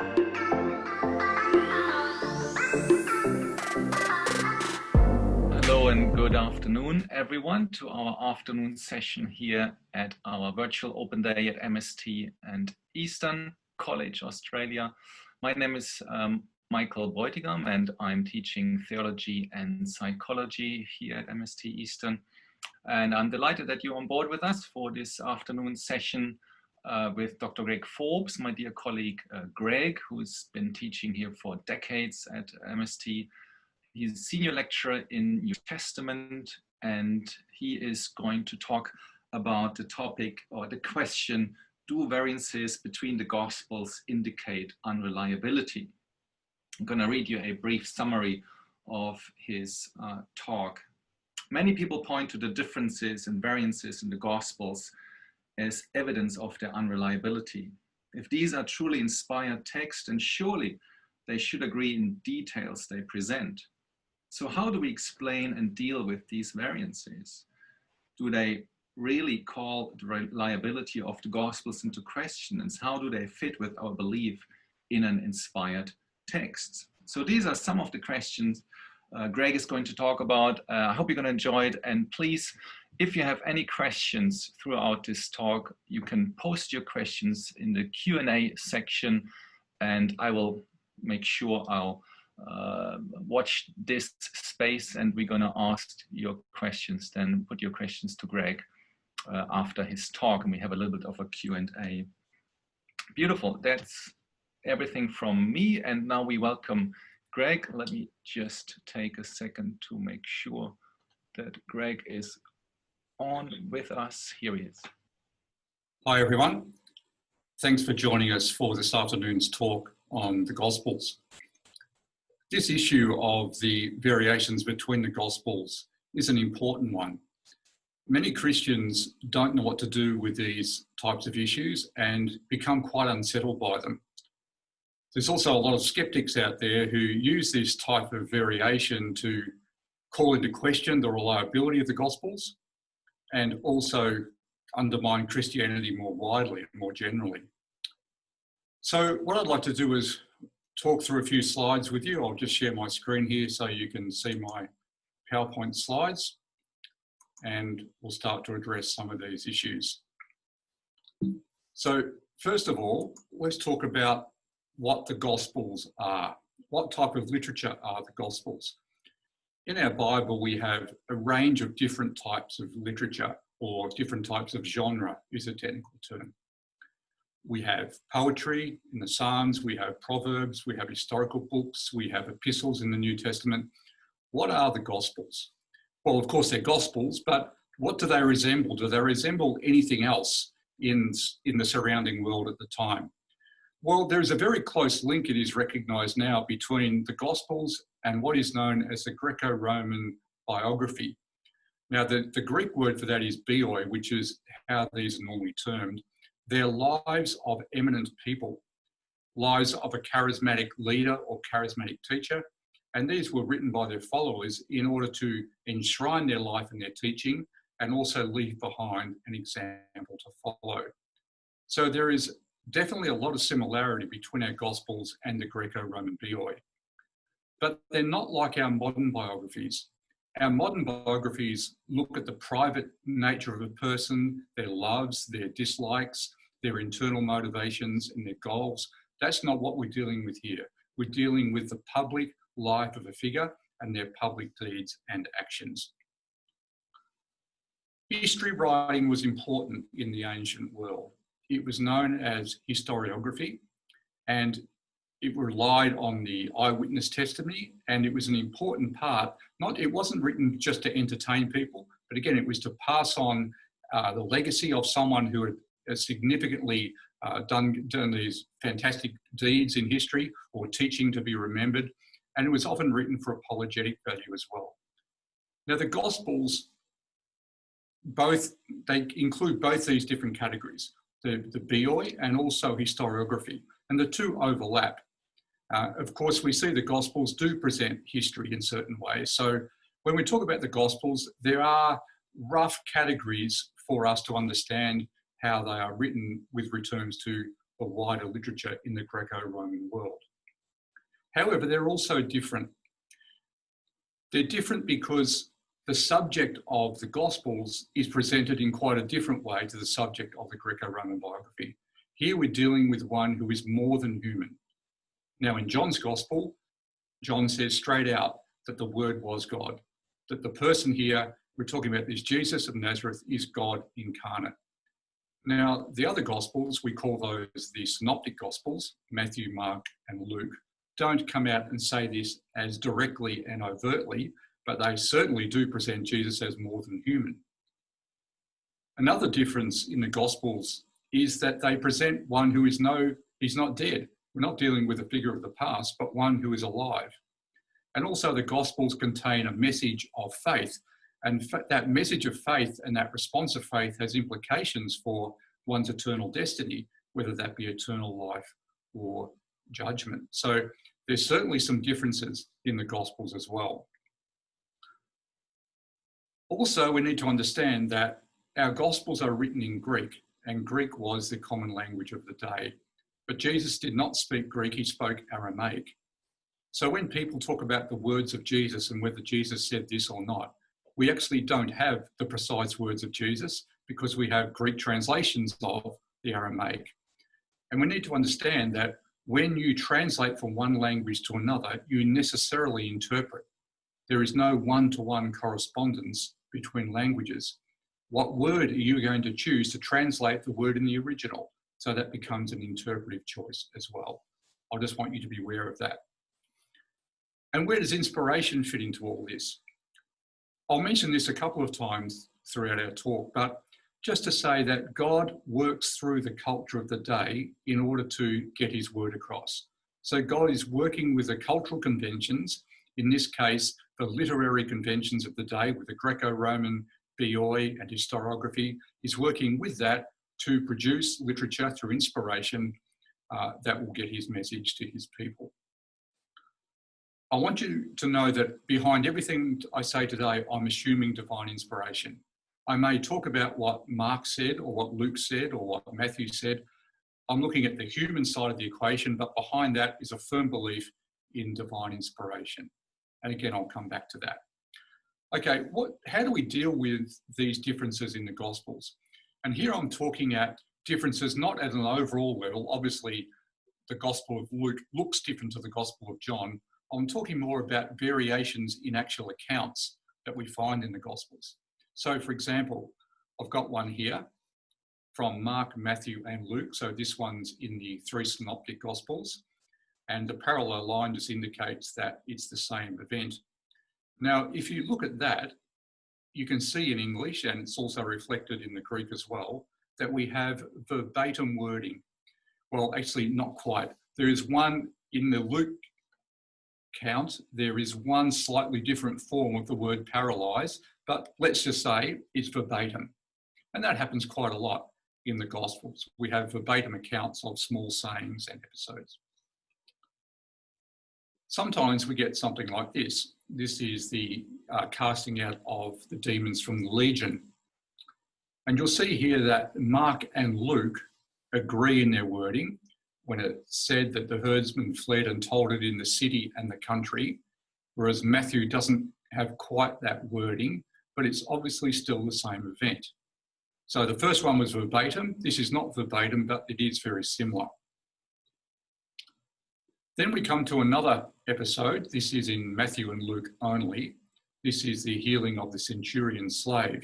Hello and good afternoon, everyone, to our afternoon session here at our virtual open day at MST and Eastern College, Australia. My name is Michael Beutigam, and I'm teaching theology and psychology here at MST Eastern. And I'm delighted that you're on board with us for this afternoon session with Dr. Greg Forbes, my dear colleague Greg, who's been teaching here for decades at MST. He's a senior lecturer in New Testament, and he is going to talk about the topic or the question, do variances between the Gospels indicate unreliability? I'm going to read you a brief summary of his talk. Many people point to the differences and variances in the Gospels as evidence of their unreliability. If these are truly inspired texts, then surely they should agree in details they present. So how do we explain and deal with these variances? Do they really call the reliability of the Gospels into question? And how do they fit with our belief in an inspired text? So these are some of the questions Greg is going to talk about. I hope you're going to enjoy it. And please, if you have any questions throughout this talk, you can post your questions in the Q&A section, and I will make sure I'll watch this space, and we're going to ask your questions, then put your questions to Greg after his talk, and we have a little bit of a Q&A. Beautiful. That's everything from me, and now we welcome Greg. Let me just take a second to make sure that Greg is on with us. Here he is. Hi everyone. Thanks for joining us for this afternoon's talk on the Gospels. This issue of the variations between the Gospels is an important one. Many Christians don't know what to do with these types of issues and become quite unsettled by them. There's also a lot of skeptics out there who use this type of variation to call into question the reliability of the Gospels and also undermine Christianity more widely and more generally. So what I'd like to do is talk through a few slides with you. I'll just share my screen here so you can see my PowerPoint slides, and we'll start to address some of these issues. So first of all, let's talk about what the Gospels are. What type of literature are the Gospels? In our Bible, we have a range of different types of literature, or different types of genre is a technical term. We have poetry in the Psalms, we have Proverbs, we have historical books, we have epistles in the New Testament. What are the Gospels? Well, of course, they're Gospels, but what do they resemble? Do they resemble anything else in the surrounding world at the time? Well, there's a very close link, it is recognised now, between the Gospels and what is known as the Greco-Roman biography. Now, the Greek word for that is bioi, which is how these are normally termed. They're lives of eminent people, lives of a charismatic leader or charismatic teacher, and these were written by their followers in order to enshrine their life and their teaching and also leave behind an example to follow. So there is definitely a lot of similarity between our Gospels and the Greco-Roman bioi, but they're not like our modern biographies. Our modern biographies look at the private nature of a person, their loves, their dislikes, their internal motivations and their goals. That's not what we're dealing with here. We're dealing with the public life of a figure and their public deeds and actions. History writing was important in the ancient world. It was known as historiography, and it relied on the eyewitness testimony, and it was an important part. It wasn't written just to entertain people, but again, it was to pass on the legacy of someone who had significantly done these fantastic deeds in history or teaching to be remembered. And it was often written for apologetic value as well. Now, the Gospels, they include both these different categories, the bioi and also historiography, and the two overlap. Of course, we see the Gospels do present history in certain ways. So when we talk about the Gospels, there are rough categories for us to understand how they are written with returns to the wider literature in the Greco-Roman world. However, they're also different. They're different because the subject of the Gospels is presented in quite a different way to the subject of the Greco-Roman biography. Here we're dealing with one who is more than human. Now in John's Gospel, John says straight out that the Word was God, that the person here we're talking about, this Jesus of Nazareth, is God incarnate. Now, the other Gospels, we call those the Synoptic Gospels, Matthew, Mark and Luke, don't come out and say this as directly and overtly, but they certainly do present Jesus as more than human. Another difference in the Gospels is that they present one who is he's not dead. We're not dealing with a figure of the past, but one who is alive. And also the Gospels contain a message of faith. And that message of faith and that response of faith has implications for one's eternal destiny, whether that be eternal life or judgment. So there's certainly some differences in the Gospels as well. Also, we need to understand that our Gospels are written in Greek, and Greek was the common language of the day. But Jesus did not speak Greek, he spoke Aramaic. So when people talk about the words of Jesus and whether Jesus said this or not, we actually don't have the precise words of Jesus because we have Greek translations of the Aramaic. And we need to understand that when you translate from one language to another, you necessarily interpret. There is no one-to-one correspondence between languages. What word are you going to choose to translate the word in the original? So that becomes an interpretive choice as well. I just want you to be aware of that. And where does inspiration fit into all this? I'll mention this a couple of times throughout our talk, but just to say that God works through the culture of the day in order to get his word across. So God is working with the cultural conventions, in this case, the literary conventions of the day with the Greco-Roman bioi and historiography. He's working with that to produce literature through inspiration that will get his message to his people. I want you to know that behind everything I say today, I'm assuming divine inspiration. I may talk about what Mark said or what Luke said or what Matthew said. I'm looking at the human side of the equation, but behind that is a firm belief in divine inspiration. And again, I'll come back to that. Okay, how do we deal with these differences in the Gospels? And here I'm talking at differences not at an overall level. Obviously, the Gospel of Luke looks different to the Gospel of John. I'm talking more about variations in actual accounts that we find in the Gospels. So, for example, I've got one here from Mark, Matthew and Luke. So this one's in the three synoptic Gospels. And the parallel line just indicates that it's the same event. Now, if you look at that, you can see in English, and it's also reflected in the Greek as well, that we have verbatim wording. Well, actually, not quite. There is one in the Luke count, there is one slightly different form of the word paralyze, but let's just say it's verbatim. And that happens quite a lot in the Gospels. We have verbatim accounts of small sayings and episodes. Sometimes we get something like this. This is the casting out of the demons from the legion. And you'll see here that Mark and Luke agree in their wording when it said that the herdsmen fled and told it in the city and the country, whereas Matthew doesn't have quite that wording, but it's obviously still the same event. So the first one was verbatim. This is not verbatim, but it is very similar. Then we come to another episode. This is in Matthew and Luke only. This is the healing of the Centurion slave.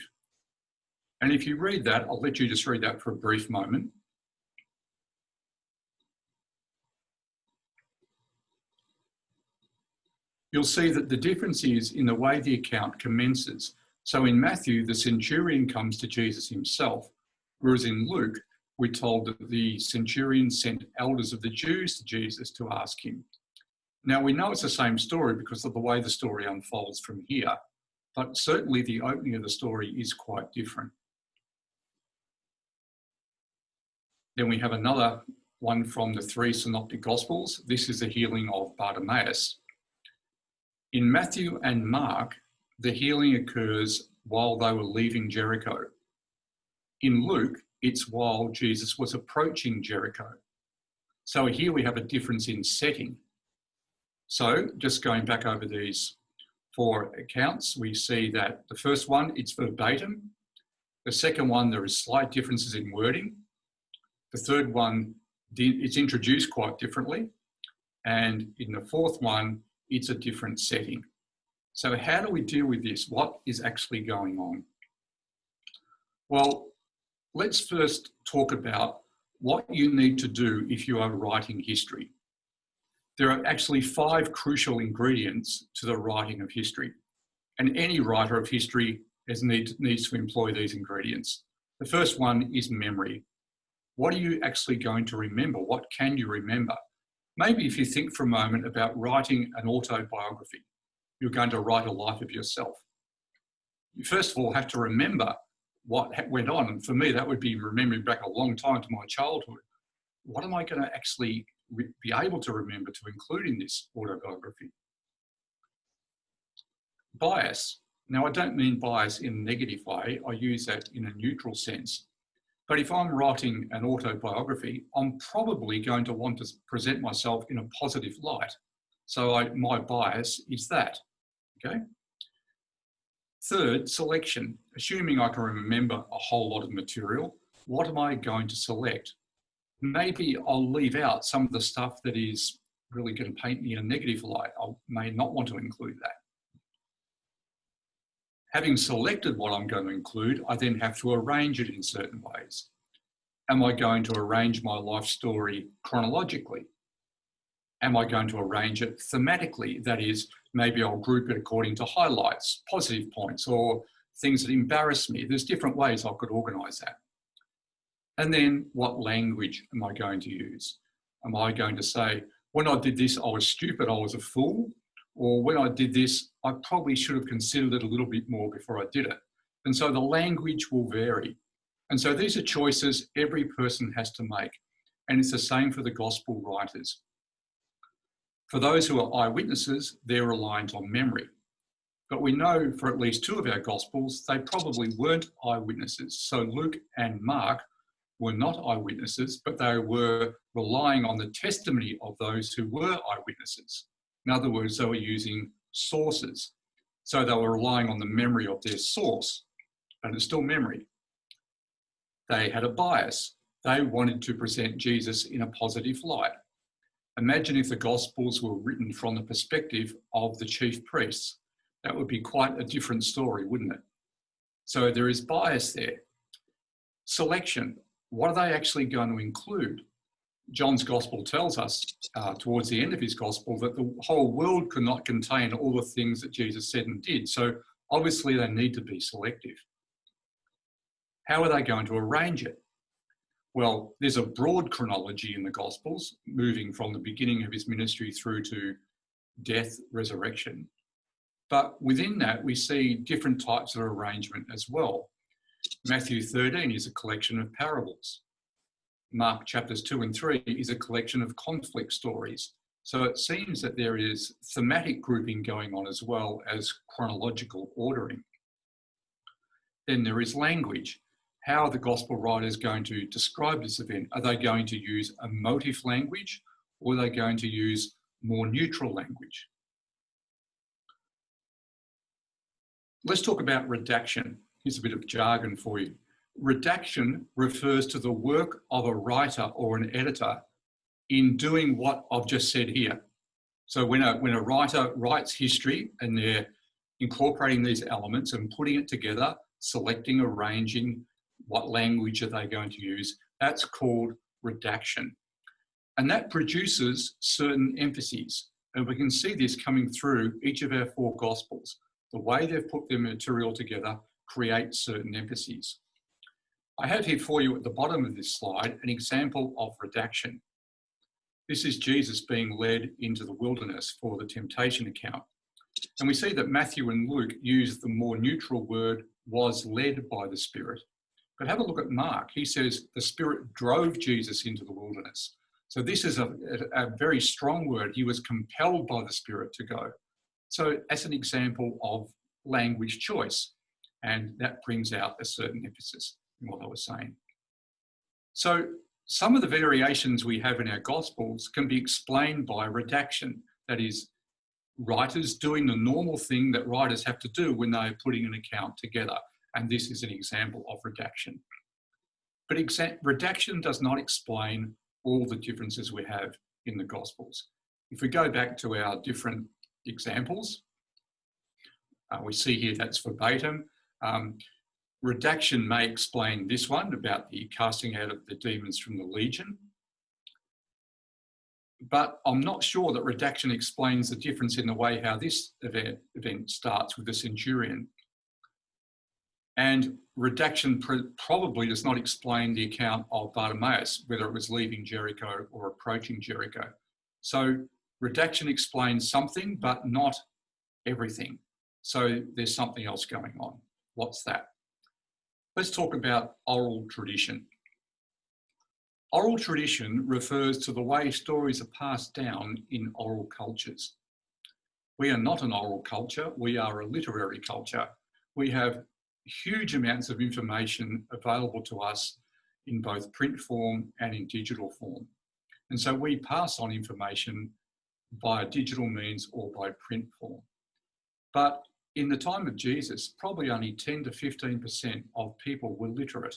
And if you read that, I'll let you just read that for a brief moment. You'll see that the difference is in the way the account commences. So in Matthew, the centurion comes to Jesus himself, whereas in Luke, we're told that the centurion sent elders of the Jews to Jesus to ask him. Now, we know it's the same story because of the way the story unfolds from here, but certainly the opening of the story is quite different. Then we have another one from the three synoptic Gospels. This is the healing of Bartimaeus. In Matthew and Mark, the healing occurs while they were leaving Jericho. In Luke, it's while Jesus was approaching Jericho. So here we have a difference in setting. So just going back over these 4 accounts, we see that the first one, it's verbatim. The second one, there is slight differences in wording. The third one, it's introduced quite differently. And in the fourth one, it's a different setting. So how do we deal with this? What is actually going on? Well, let's first talk about what you need to do if you are writing history. There are actually 5 crucial ingredients to the writing of history. And any writer of history needs to employ these ingredients. The first one is memory. What are you actually going to remember? What can you remember? Maybe if you think for a moment about writing an autobiography, you're going to write a life of yourself. You first of all have to remember what went on. And for me, that would be remembering back a long time to my childhood. What am I going to actually be able to remember to include in this autobiography? Bias. Now, I don't mean bias in a negative way. I use that in a neutral sense. But if I'm writing an autobiography, I'm probably going to want to present myself in a positive light. So my bias is that, okay? Third, selection. Assuming I can remember a whole lot of material, what am I going to select? Maybe I'll leave out some of the stuff that is really going to paint me in a negative light. I may not want to include that. Having selected what I'm going to include, I then have to arrange it in certain ways. Am I going to arrange my life story chronologically? Am I going to arrange it thematically? That is, maybe I'll group it according to highlights, positive points, or things that embarrass me. There's different ways I could organise that. And then what language am I going to use? Am I going to say, when I did this, I was stupid, I was a fool? Or when I did this, I probably should have considered it a little bit more before I did it. And so the language will vary. And so these are choices every person has to make. And it's the same for the gospel writers. For those who are eyewitnesses, they're reliant on memory. But we know for at least 2 of our gospels, they probably weren't eyewitnesses. So Luke and Mark were not eyewitnesses, but they were relying on the testimony of those who were eyewitnesses. In other words, they were using sources. So they were relying on the memory of their source, but it's still memory. They had a bias. They wanted to present Jesus in a positive light. Imagine if the Gospels were written from the perspective of the chief priests. That would be quite a different story, wouldn't it? So there is bias there. Selection. What are they actually going to include? John's Gospel tells us towards the end of his Gospel that the whole world could not contain all the things that Jesus said and did. So obviously they need to be selective. How are they going to arrange it? Well, there's a broad chronology in the Gospels, moving from the beginning of his ministry through to death, resurrection. But within that, we see different types of arrangement as well. Matthew 13 is a collection of parables. Mark chapters 2 and 3 is a collection of conflict stories. So it seems that there is thematic grouping going on as well as chronological ordering. Then there is language. How are the gospel writers going to describe this event? Are they going to use emotive language, or are they going to use more neutral language? Let's talk about redaction. Here's a bit of jargon for you. Redaction refers to the work of a writer or an editor in doing what I've just said here. So when a writer writes history and they're incorporating these elements and putting it together, selecting, arranging, what language are they going to use, that's called redaction. And that produces certain emphases. And we can see this coming through each of our 4 Gospels. The way they've put their material together creates certain emphases. I have here for you at the bottom of this slide an example of redaction. This is Jesus being led into the wilderness for the temptation account. And we see that Matthew and Luke use the more neutral word, was led by the Spirit. But have a look at Mark. He says the Spirit drove Jesus into the wilderness. So this is a very strong word. He was compelled by the Spirit to go. So as an example of language choice, and that brings out a certain emphasis in what I was saying. So some of the variations we have in our Gospels can be explained by redaction. That is, writers doing the normal thing that writers have to do when they're putting an account together. And this is an example of redaction. But redaction does not explain all the differences we have in the Gospels. If we go back to our different examples, we see here that's verbatim. Redaction may explain this one about the casting out of the demons from the legion. But I'm not sure that redaction explains the difference in the way how this event starts with the centurion. And redaction probably does not explain the account of Bartimaeus, whether it was leaving Jericho or approaching Jericho. So redaction explains something, but not everything. So there's something else going on. What's that? Let's talk about oral tradition. Oral tradition refers to the way stories are passed down in oral cultures. We are not an oral culture, we are a literary culture. We have huge amounts of information available to us in both print form and in digital form. And so we pass on information via digital means or by print form. But in the time of Jesus, probably only 10 to 15% of people were literate.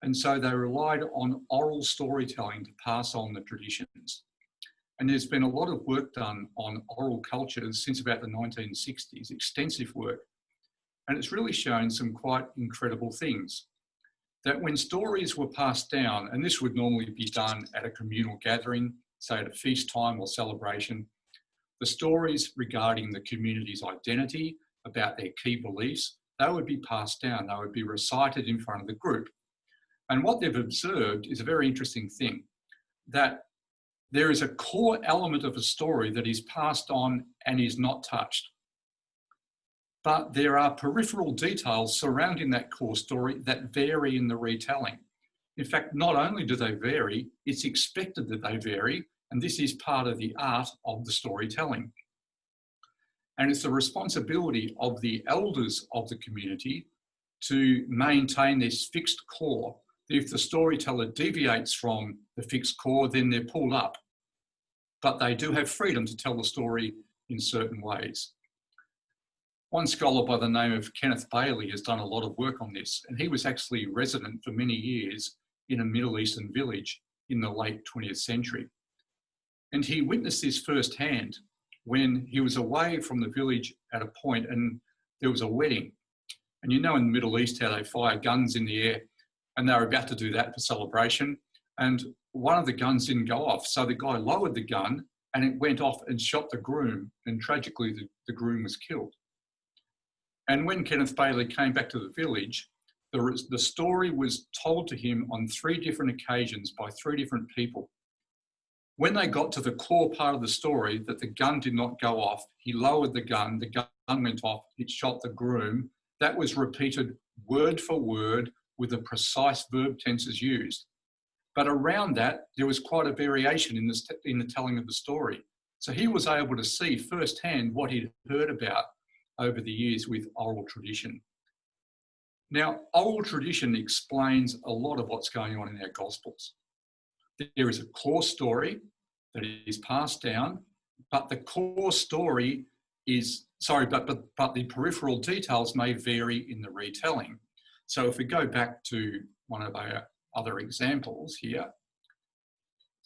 And so they relied on oral storytelling to pass on the traditions. And there's been a lot of work done on oral cultures since about the 1960s, extensive work. And it's really shown some quite incredible things. That when stories were passed down, and this would normally be done at a communal gathering, say at a feast time or celebration, the stories regarding the community's identity, about their key beliefs, they would be passed down, they would be recited in front of the group. And what they've observed is a very interesting thing, that there is a core element of a story that is passed on and is not touched. But there are peripheral details surrounding that core story that vary in the retelling. In fact, not only do they vary, it's expected that they vary, and this is part of the art of the storytelling. And it's the responsibility of the elders of the community to maintain this fixed core. If the storyteller deviates from the fixed core, then they're pulled up. But they do have freedom to tell the story in certain ways. One scholar by the name of Kenneth Bailey has done a lot of work on this, and he was actually resident for many years in a Middle Eastern village in the late 20th century. And he witnessed this firsthand when he was away from the village at a point and there was a wedding. And you know in the Middle East how they fire guns in the air, and they were about to do that for celebration. And one of the guns didn't go off. So the guy lowered the gun and it went off and shot the groom. And tragically, the groom was killed. And when Kenneth Bailey came back to the village, the story was told to him on 3 different occasions by 3 different people. When they got to the core part of the story, that the gun did not go off, he lowered the gun went off, it shot the groom. That was repeated word for word with the precise verb tenses used. But around that, there was quite a variation in the telling of the story. So he was able to see firsthand what he'd heard about over the years with oral tradition. Now, oral tradition explains a lot of what's going on in our Gospels. There is a core story that is passed down, but the core story is, but the peripheral details may vary in the retelling. So if we go back to one of our other examples here,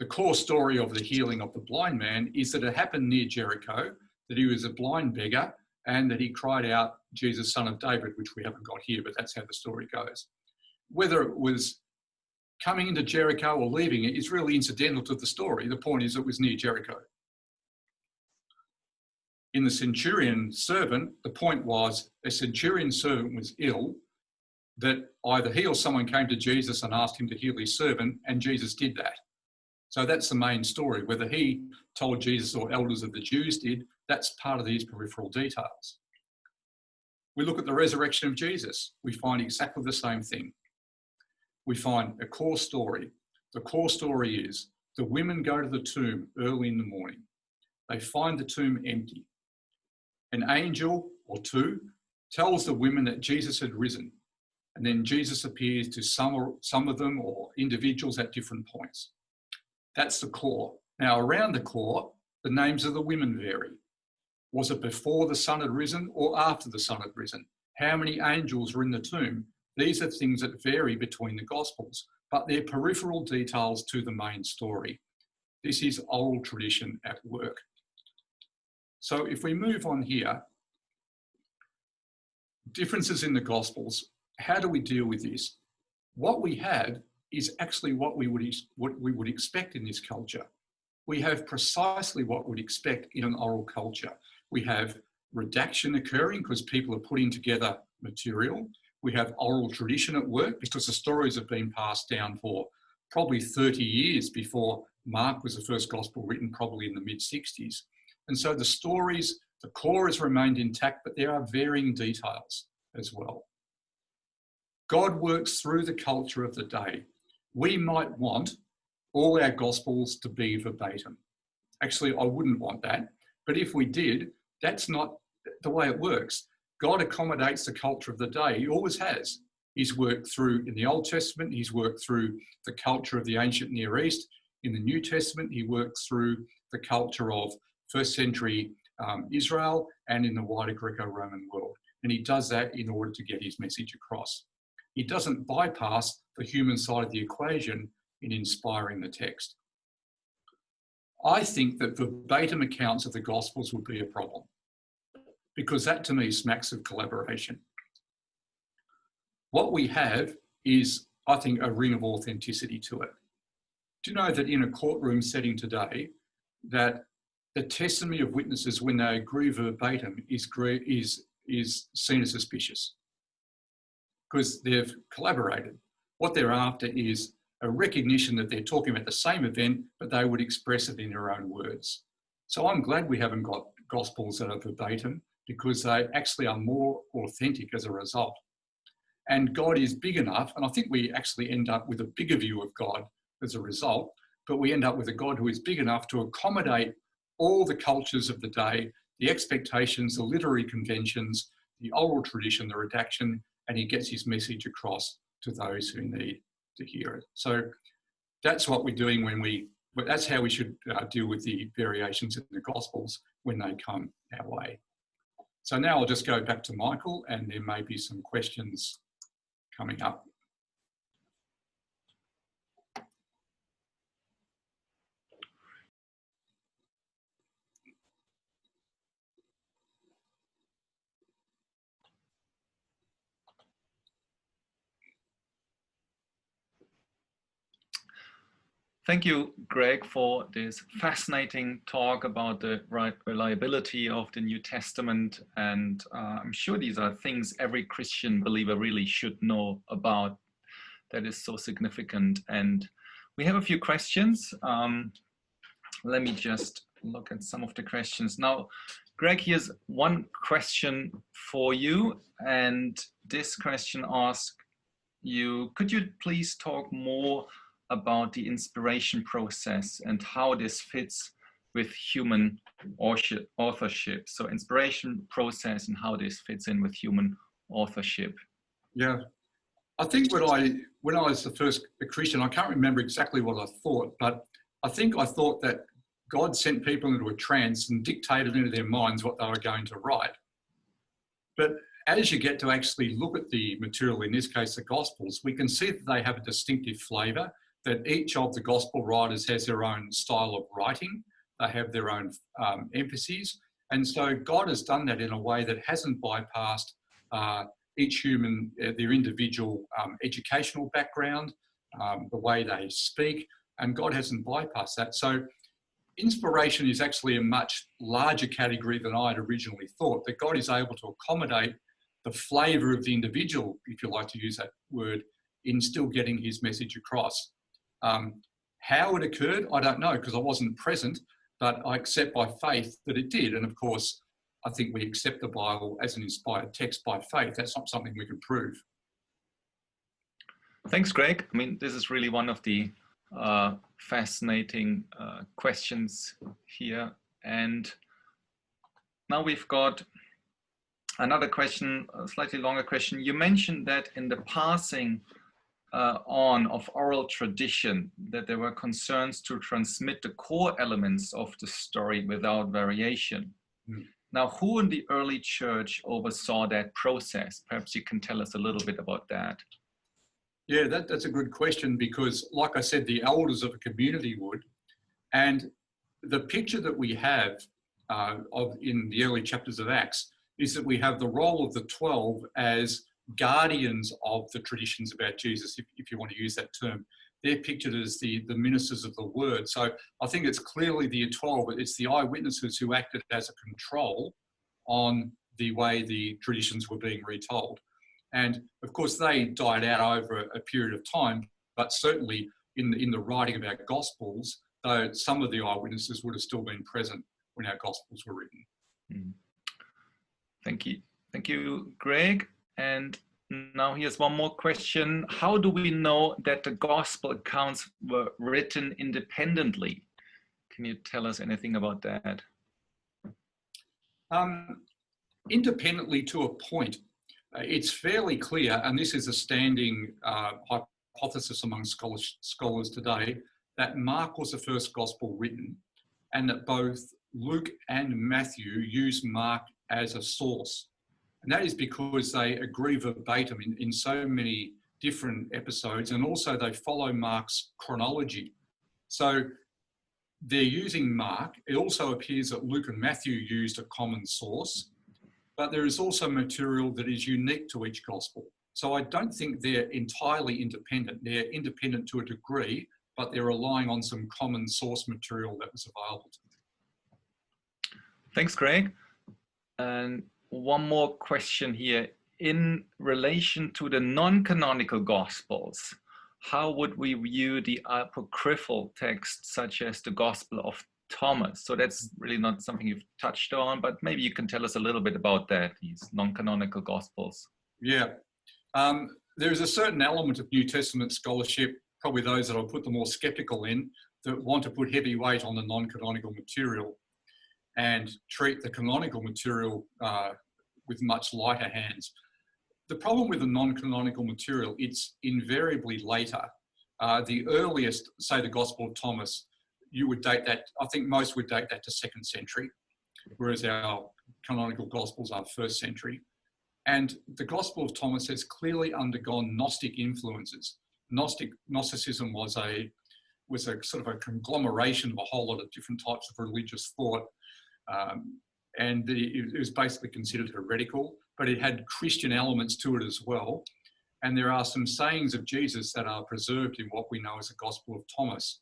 the core story of the healing of the blind man is that it happened near Jericho, that he was a blind beggar, and that he cried out, Jesus, son of David, which we haven't got here, but that's how the story goes. Whether it was coming into Jericho or leaving it is really incidental to the story. The point is it was near Jericho. In the centurion servant, the point was a centurion servant was ill, that either he or someone came to Jesus and asked him to heal his servant, and Jesus did that. So that's the main story. Whether he told Jesus or elders of the Jews did, that's part of these peripheral details. We look at the resurrection of Jesus. We find exactly the same thing. We find a core story. The core story is the women go to the tomb early in the morning. They find the tomb empty. An angel or 2 tells the women that Jesus had risen. And then Jesus appears to some of them or individuals at different points. That's the core. Now, around the core, the names of the women vary. Was it before the sun had risen or after the sun had risen? How many angels were in the tomb? These are things that vary between the Gospels, but they're peripheral details to the main story. This is oral tradition at work. So if we move on here, differences in the Gospels, how do we deal with this? What we have is actually what we would expect in this culture. We have precisely what we'd expect in an oral culture. We have redaction occurring because people are putting together material. We have oral tradition at work because the stories have been passed down for probably 30 years before Mark was the first gospel written, probably in the mid-60s. And so the stories, the core has remained intact, but there are varying details as well. God works through the culture of the day. We might want all our gospels to be verbatim. Actually, I wouldn't want that. But if we did, that's not the way it works. God accommodates the culture of the day. He always has. He's worked through, in the Old Testament, he's worked through the culture of the ancient Near East. In the New Testament, he works through the culture of first century Israel and in the wider Greco-Roman world. And he does that in order to get his message across. He doesn't bypass the human side of the equation in inspiring the text. I think that verbatim accounts of the Gospels would be a problem, because that to me smacks of collaboration. What we have is, I think, a ring of authenticity to it. Do you know that in a courtroom setting today, that the testimony of witnesses when they agree verbatim is seen as suspicious? Because they've collaborated. What they're after is a recognition that they're talking about the same event, but they would express it in their own words. So I'm glad we haven't got Gospels that are verbatim, because they actually are more authentic as a result. And God is big enough, and I think we actually end up with a bigger view of God as a result, but we end up with a God who is big enough to accommodate all the cultures of the day, the expectations, the literary conventions, the oral tradition, the redaction, and he gets his message across to those who need to hear it. So that's what we're doing that's how we should deal with the variations in the Gospels when they come our way. So now I'll just go back to Michael, and there may be some questions coming up. Thank you, Greg, for this fascinating talk about the reliability of the New Testament. And I'm sure these are things every Christian believer really should know about, that is so significant. And we have a few questions. Let me just look at some of the questions. Now, Greg, here's one question for you. And this question asks you, could you please talk more about the inspiration process and how this fits with human authorship? So inspiration process and how this fits in with human authorship. Yeah, I think when I was the first Christian, I can't remember exactly what I thought, but I think I thought that God sent people into a trance and dictated into their minds what they were going to write. But as you get to actually look at the material, in this case, the Gospels, we can see that they have a distinctive flavour, that each of the Gospel writers has their own style of writing. They have their own emphases. And so God has done that in a way that hasn't bypassed each human, their individual educational background, the way they speak, and God hasn't bypassed that. So inspiration is actually a much larger category than I had originally thought, that God is able to accommodate the flavour of the individual, if you like to use that word, in still getting his message across. How it occurred, I don't know, because I wasn't present, but I accept by faith that it did. And of course, I think we accept the Bible as an inspired text by faith. That's not something we can prove. Thanks, Greg. I mean, this is really one of the fascinating questions here. And now we've got Another question, a slightly longer question. You mentioned that in the passing on of oral tradition, that there were concerns to transmit the core elements of the story without variation. Now, who in the early church oversaw that process? Perhaps you can tell us a little bit about that. Yeah, that's a good question, because like I said, the elders of a community would. And the picture that we have in the early chapters of Acts is that we have the role of the 12 as guardians of the traditions about Jesus, if you want to use that term. They're pictured as the ministers of the word. So I think it's clearly the 12, but it's the eyewitnesses who acted as a control on the way the traditions were being retold. And of course, they died out over a period of time, but certainly in the writing of our Gospels, though some of the eyewitnesses would have still been present when our Gospels were written. Mm. Thank you. Thank you, Greg. And now here's one more question. How do we know that the Gospel accounts were written independently? Can you tell us anything about that? Independently to a point. It's fairly clear, and this is a standing hypothesis among scholars today, that Mark was the first Gospel written, and that both Luke and Matthew use Mark as a source. And that is because they agree verbatim in so many different episodes, and also they follow Mark's chronology. So they're using Mark. It also appears that Luke and Matthew used a common source, but there is also material that is unique to each Gospel. So I don't think they're entirely independent. They're independent to a degree, but they're relying on some common source material that was available to them. Thanks, Greg. And one more question here. In relation to the non-canonical Gospels, how would we view the apocryphal texts such as the Gospel of Thomas? So that's really not something you've touched on, but maybe you can tell us a little bit about that, these non-canonical Gospels. Yeah. There is a certain element of New Testament scholarship, probably those that I'll put the more skeptical in, that want to put heavy weight on the non-canonical material and treat the canonical material with much lighter hands. The problem with the non-canonical material, it's invariably later. The earliest, say the Gospel of Thomas, you would date that, I think most would date that to 2nd century, whereas our canonical Gospels are 1st century. And the Gospel of Thomas has clearly undergone Gnostic influences. Gnosticism was a sort of a conglomeration of a whole lot of different types of religious thought. And it was basically considered heretical, but it had Christian elements to it as well. And there are some sayings of Jesus that are preserved in what we know as the Gospel of Thomas.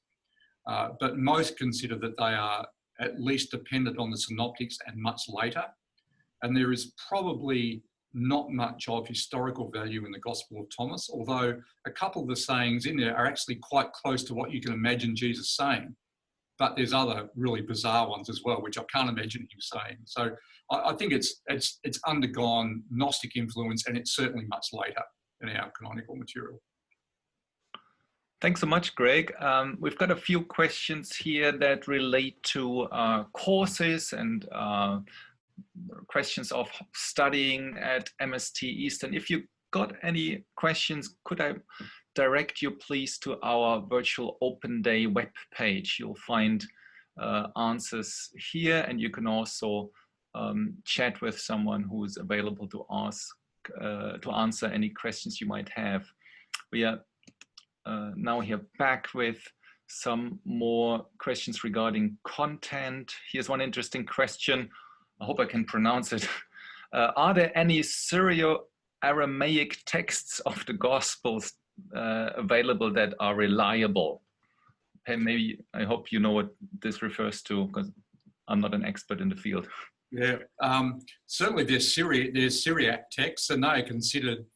But most consider that they are at least dependent on the synoptics and much later. And there is probably not much of historical value in the Gospel of Thomas, although a couple of the sayings in there are actually quite close to what you can imagine Jesus saying. But there's other really bizarre ones as well, which I can't imagine him saying. So I think it's undergone Gnostic influence, and it's certainly much later than our canonical material. Thanks so much, Greg. We've got a few questions here that relate to courses and questions of studying at MST Eastern. If you got any questions, could I direct you please to our virtual open day web page. You'll find answers here, and you can also chat with someone who is available to answer any questions you might have. We are now here back with some more questions regarding content. Here's one interesting question. I hope I can pronounce it. Are there any Syro-Aramaic texts of the Gospels available that are reliable? And maybe, I hope you know what this refers to, because I'm not an expert in the field. Yeah, certainly there's Syriac texts, and they are considered.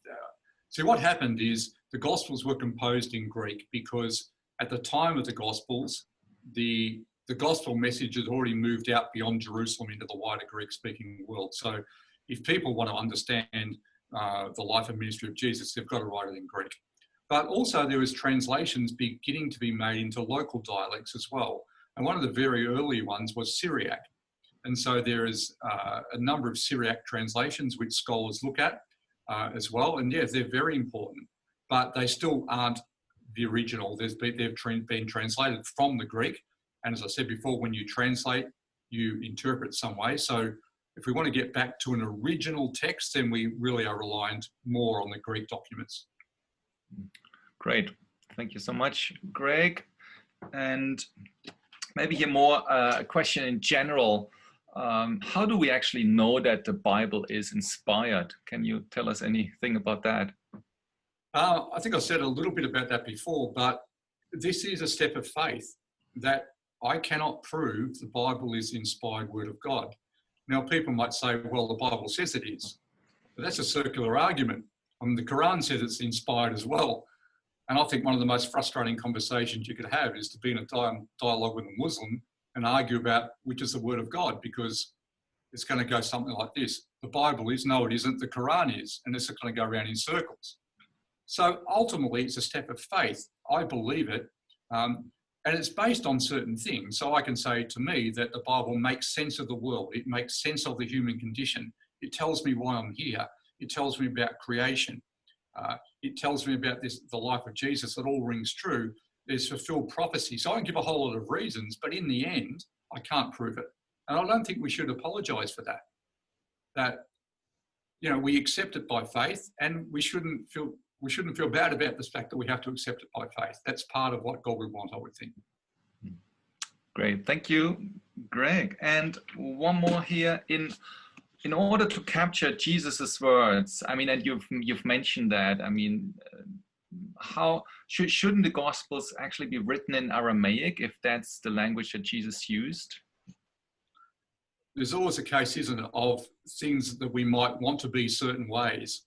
See, what happened is the Gospels were composed in Greek because at the time of the Gospels, the Gospel message had already moved out beyond Jerusalem into the wider Greek-speaking world. So if people want to understand the life and ministry of Jesus, they've got to write it in Greek. But also there was translations beginning to be made into local dialects as well. And one of the very early ones was Syriac. And so there is a number of Syriac translations which scholars look at as well. And yes, they're very important, but they still aren't the original. They've been translated from the Greek. And as I said before, when you translate, you interpret some way. So if we want to get back to an original text, then we really are reliant more on the Greek documents. Great. Thank you so much, Greg. And maybe here more a question in general. How do we actually know that the Bible is inspired? Can you tell us anything about that? I think I said a little bit about that before, but this is a step of faith that I cannot prove the Bible is the inspired word of God. Now, people might say, well, the Bible says it is, but that's a circular argument. I mean, the Quran says it's inspired as well. And I think one of the most frustrating conversations you could have is to be in a dialogue with a Muslim and argue about which is the word of God, because it's going to go something like this. The Bible is, no, it isn't. The Quran is, and it's going to go around in circles. So ultimately, it's a step of faith. I believe it, and it's based on certain things. So I can say to me that the Bible makes sense of the world. It makes sense of the human condition. It tells me why I'm here. It tells me about creation. It tells me about the life of Jesus. That all rings true. There's fulfilled prophecy. So I can give a whole lot of reasons, but in the end, I can't prove it. And I don't think we should apologise for that. That, you know, we accept it by faith, and we shouldn't feel bad about the fact that we have to accept it by faith. That's part of what God would want, I would think. Great, thank you, Greg. And one more here. In order to capture Jesus's words, I mean, and you've mentioned that. I mean, how shouldn't the Gospels actually be written in Aramaic if that's the language that Jesus used? There's always a case, isn't it, of things that we might want to be certain ways.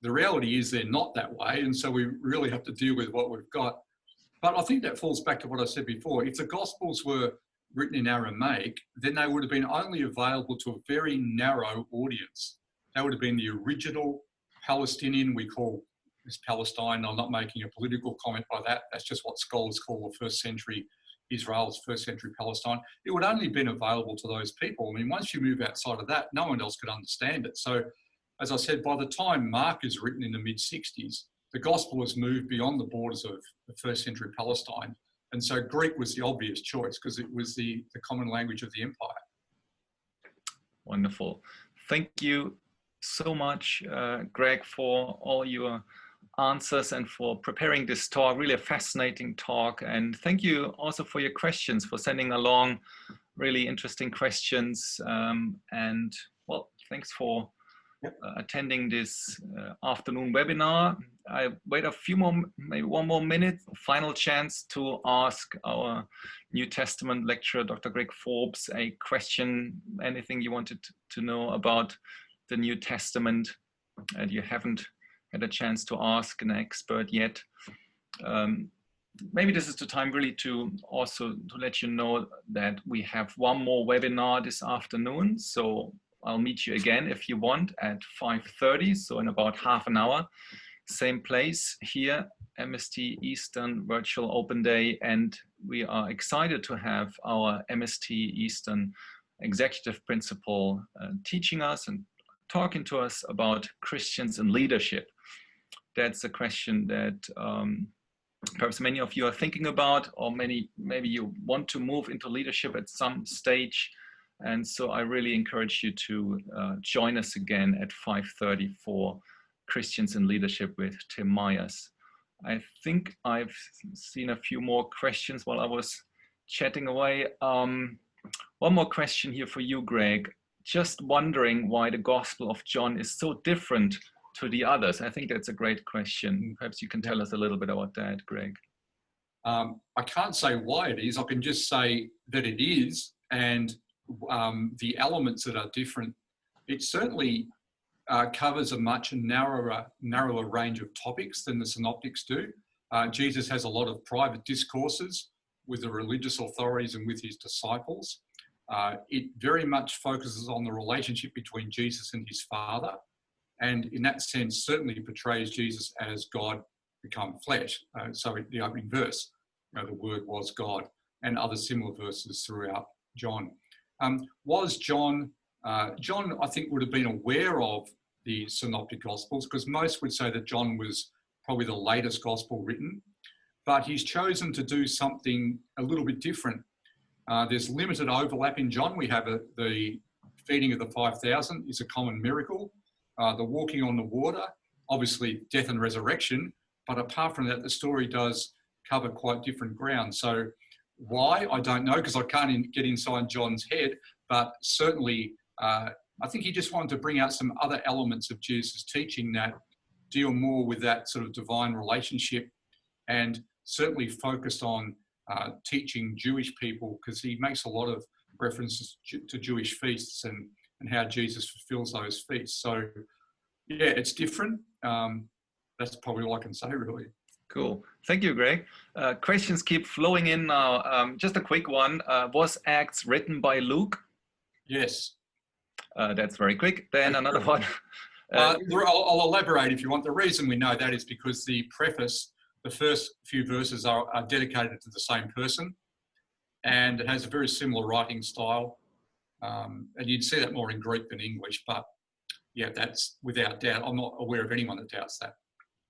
The reality is they're not that way, and so we really have to deal with what we've got. But I think that falls back to what I said before. If the Gospels were written in Aramaic, then they would have been only available to a very narrow audience. They would have been the original Palestinian, we call this Palestine. I'm not making a political comment by that. That's just what scholars call the first century Israel's first century Palestine. It would only have been available to those people. I mean, once you move outside of that, no one else could understand it. So, as I said, by the time Mark is written in the mid-60s, the gospel has moved beyond the borders of the first century Palestine. And so Greek was the obvious choice because it was the common language of the empire. Wonderful. Thank you so much, Greg, for all your answers and for preparing this talk. Really a fascinating talk. And thank you also for your questions, for sending along really interesting questions. And well, thanks for attending this afternoon webinar. I wait a few more, maybe one more minute, final chance to ask our New Testament lecturer, Dr. Greg Forbes, a question, anything you wanted to know about the New Testament and you haven't had a chance to ask an expert yet. Maybe this is the time really to also to let you know that we have one more webinar this afternoon. So I'll meet you again if you want at 5:30, so in about half an hour. Same place here, MST Eastern Virtual Open Day, and we are excited to have our MST Eastern Executive Principal teaching us and talking to us about Christians and leadership. That's a question that perhaps many of you are thinking about, or maybe you want to move into leadership at some stage. And so I really encourage you to join us again at 5:30 for Christians in Leadership with Tim Myers. I think I've seen a few more questions while I was chatting away. One more question here for you, Greg. Just wondering why the Gospel of John is so different to the others. I think that's a great question. Perhaps you can tell us a little bit about that, Greg. I can't say why it is. I can just say that it is, and the elements that are different. It certainly covers a much narrower range of topics than the synoptics do. Jesus has a lot of private discourses with the religious authorities and with his disciples. It very much focuses on the relationship between Jesus and his Father, and in that sense certainly portrays Jesus as God become flesh. So the opening verse, the Word was God, and other similar verses throughout John. Was John, John, I think, would have been aware of the Synoptic Gospels, because most would say that John was probably the latest Gospel written, but he's chosen to do something a little bit different. There's limited overlap in John. We have the feeding of the 5,000 is a common miracle. The walking on the water, obviously death and resurrection, but apart from that, the story does cover quite different ground. So why? I don't know, because I can't get inside John's head, but certainly I think he just wanted to bring out some other elements of Jesus' teaching that deal more with that sort of divine relationship, and certainly focused on teaching Jewish people, because he makes a lot of references to Jewish feasts and how Jesus fulfills those feasts. So yeah, it's different. That's probably all I can say, really. Cool. Thank you, Greg. Questions keep flowing in now. Just a quick one. Was Acts written by Luke? Yes. That's very quick. Then another one. I'll elaborate if you want. The reason we know that is because the preface, the first few verses are dedicated to the same person, and it has a very similar writing style. And you'd see that more in Greek than English, but yeah, that's without doubt. I'm not aware of anyone that doubts that.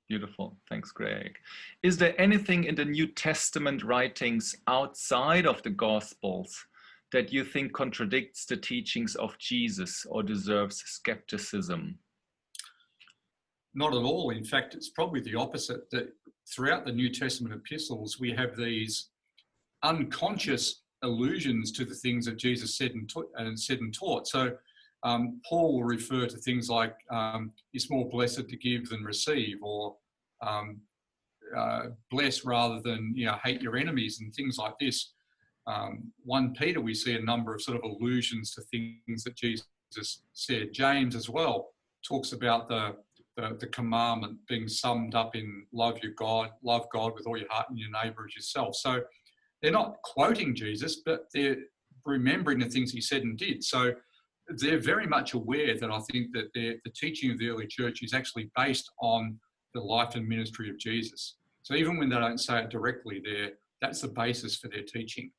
Beautiful. Thanks, Greg. Is there anything in the New Testament writings outside of the Gospels that you think contradicts the teachings of Jesus or deserves skepticism? Not at all. In fact, it's probably the opposite, that throughout the New Testament epistles, we have these unconscious allusions to the things that Jesus said and taught. So Paul will refer to things like it's more blessed to give than receive, or bless rather than hate your enemies, and things like this. 1 Peter, we see a number of sort of allusions to things that Jesus said. James as well talks about the commandment being summed up in love God with all your heart and your neighbour as yourself. So they're not quoting Jesus, but they're remembering the things he said and did. So they're very much aware that I think that the teaching of the early church is actually based on the life and ministry of Jesus. So even when they don't say it directly, that's the basis for their teaching.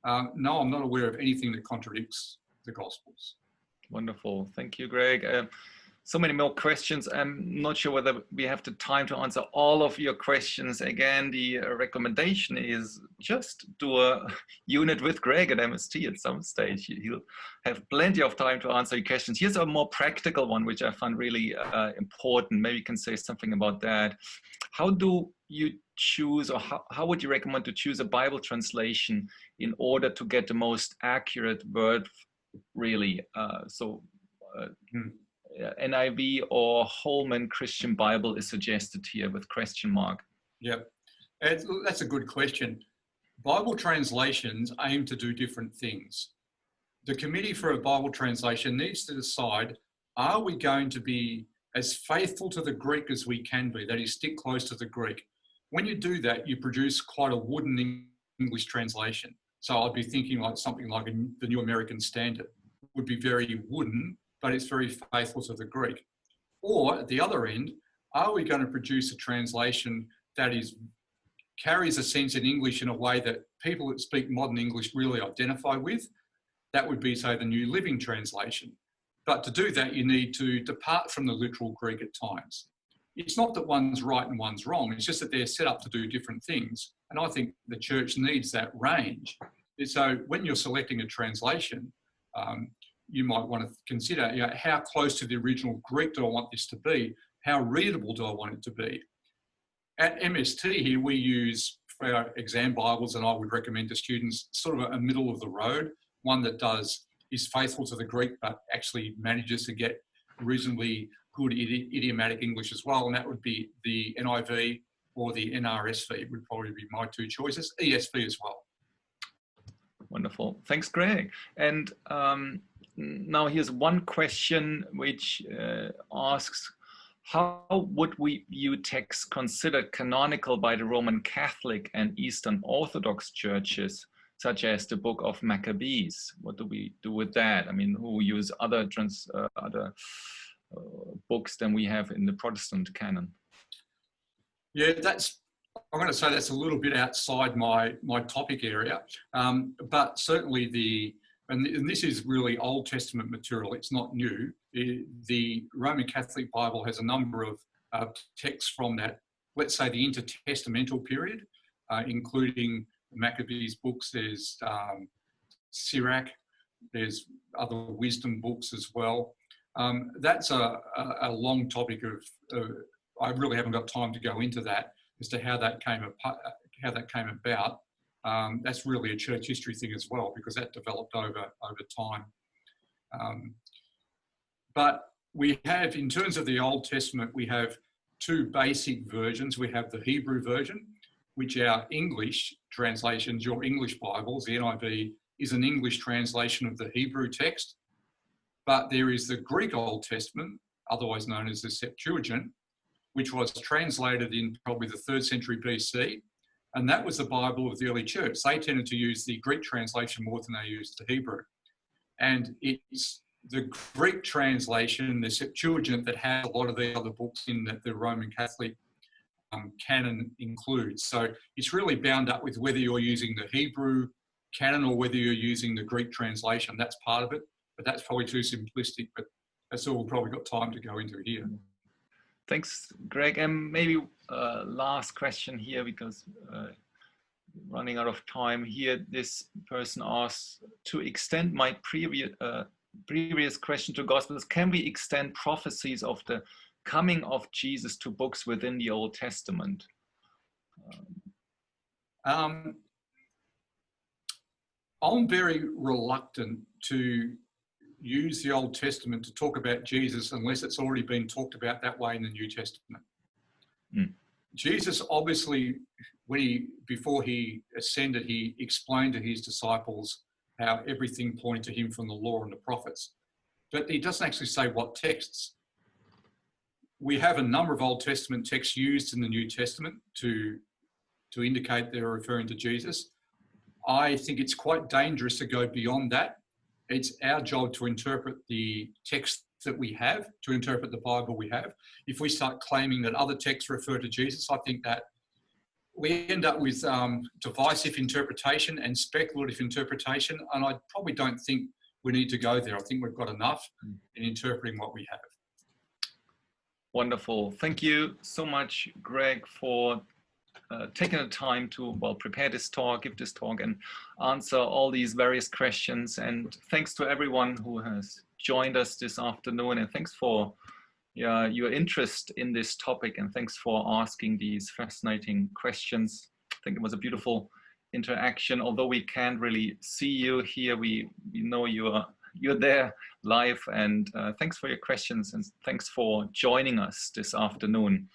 No, I'm not aware of anything that contradicts the Gospels. Wonderful. Thank you, Greg. So many more questions. I'm not sure whether we have the time to answer all of your questions. Again, the recommendation is just do a unit with Greg at MST at some stage. He'll have plenty of time to answer your questions. Here's a more practical one, which I found really important. Maybe you can say something about that. How do you choose, or how would you recommend to choose a Bible translation in order to get the most accurate word, really? NIV or Holman Christian Bible is suggested here with question mark. Yeah, that's a good question. Bible translations aim to do different things. The committee for a Bible translation needs to decide, are we going to be as faithful to the Greek as we can be, that is, stick close to the Greek? When you do that, you produce quite a wooden English translation. So I'd be thinking like something like the New American Standard would be very wooden, but it's very faithful to the Greek. Or at the other end, are we going to produce a translation that carries a sense in English in a way that people that speak modern English really identify with? That would be, say, the New Living Translation. But to do that, you need to depart from the literal Greek at times. It's not that one's right and one's wrong, it's just that they're set up to do different things. And I think the church needs that range. So when you're selecting a translation, you might want to consider, how close to the original Greek do I want this to be? How readable do I want it to be? At MST here, we use, for our exam Bibles, and I would recommend to students, sort of a middle of the road, one that is faithful to the Greek, but actually manages to get reasonably good idiomatic English as well, and that would be the NIV or the NRSV would probably be my two choices, ESV as well. Wonderful. Thanks, Greg. And now here's one question which asks, how would we view texts considered canonical by the Roman Catholic and Eastern Orthodox churches, such as the Book of Maccabees? What do we do with that? I mean, who use other books than we have in the Protestant canon? Yeah, I'm going to say that's a little bit outside my topic area, but certainly the and this is really Old Testament material, it's not new. The Roman Catholic Bible has a number of texts from that, let's say the intertestamental period, including Maccabees books, there's Sirach, there's other wisdom books as well. That's a long topic of, I really haven't got time to go into that as to how that came about. That's really a church history thing as well, because that developed over time. But we have, in terms of the Old Testament, we have two basic versions. We have the Hebrew version, which our English translations, your English Bibles, the NIV, is an English translation of the Hebrew text. But there is the Greek Old Testament, otherwise known as the Septuagint, which was translated in probably the 3rd century BC. And that was the Bible of the early church. They tended to use the Greek translation more than they used the Hebrew. And it's the Greek translation, the Septuagint, that has a lot of the other books in that the Roman Catholic canon includes. So it's really bound up with whether you're using the Hebrew canon or whether you're using the Greek translation. That's part of it, but that's probably too simplistic, but that's all we've probably got time to go into here. Thanks, Greg. And maybe last question here, because running out of time here. This person asks, to extend my previous question to Gospels, can we extend prophecies of the coming of Jesus to books within the Old Testament? I'm very reluctant to use the Old Testament to talk about Jesus unless it's already been talked about that way in the New Testament. Jesus obviously, before he ascended, he explained to his disciples how everything pointed to him from the law and the prophets. But he doesn't actually say what texts. We have a number of Old Testament texts used in the New Testament to indicate they're referring to Jesus. I think it's quite dangerous to go beyond that. It's our job to interpret the text that we have, to interpret the Bible we have. If we start claiming that other texts refer to Jesus, I think that we end up with divisive interpretation and speculative interpretation, and I probably don't think we need to go there. I think we've got enough in interpreting what we have. Wonderful. Thank you so much, Greg, for taking the time to prepare this talk, give this talk, and answer all these various questions. And thanks to everyone who has joined us this afternoon, and thanks for your interest in this topic, and thanks for asking these fascinating questions. I think it was a beautiful interaction. Although we can't really see you here, we know you're there live, and thanks for your questions, and thanks for joining us this afternoon.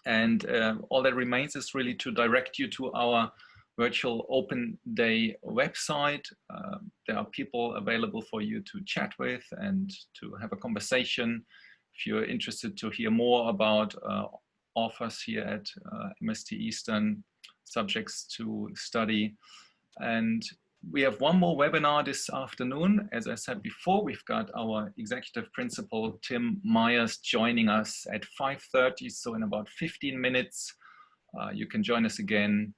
And all that remains is really to direct you to our virtual open day website. There are people available for you to chat with and to have a conversation. If you're interested to hear more about offers here at MST Eastern, subjects to study. And we have one more webinar this afternoon. As I said before, we've got our executive principal, Tim Myers, joining us at 5:30. So in about 15 minutes, you can join us again.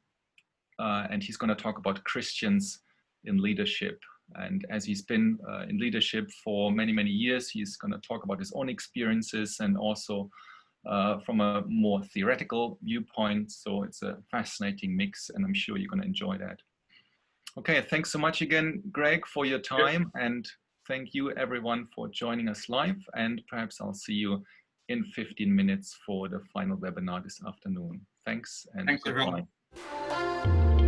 And he's going to talk about Christians in leadership. And as he's been in leadership for many, many years, he's going to talk about his own experiences and also from a more theoretical viewpoint. So it's a fascinating mix, and I'm sure you're going to enjoy that. Okay, thanks so much again, Greg, for your time. And thank you, everyone, for joining us live. And perhaps I'll see you in 15 minutes for the final webinar this afternoon. Thanks, and thanks, goodbye. Everyone.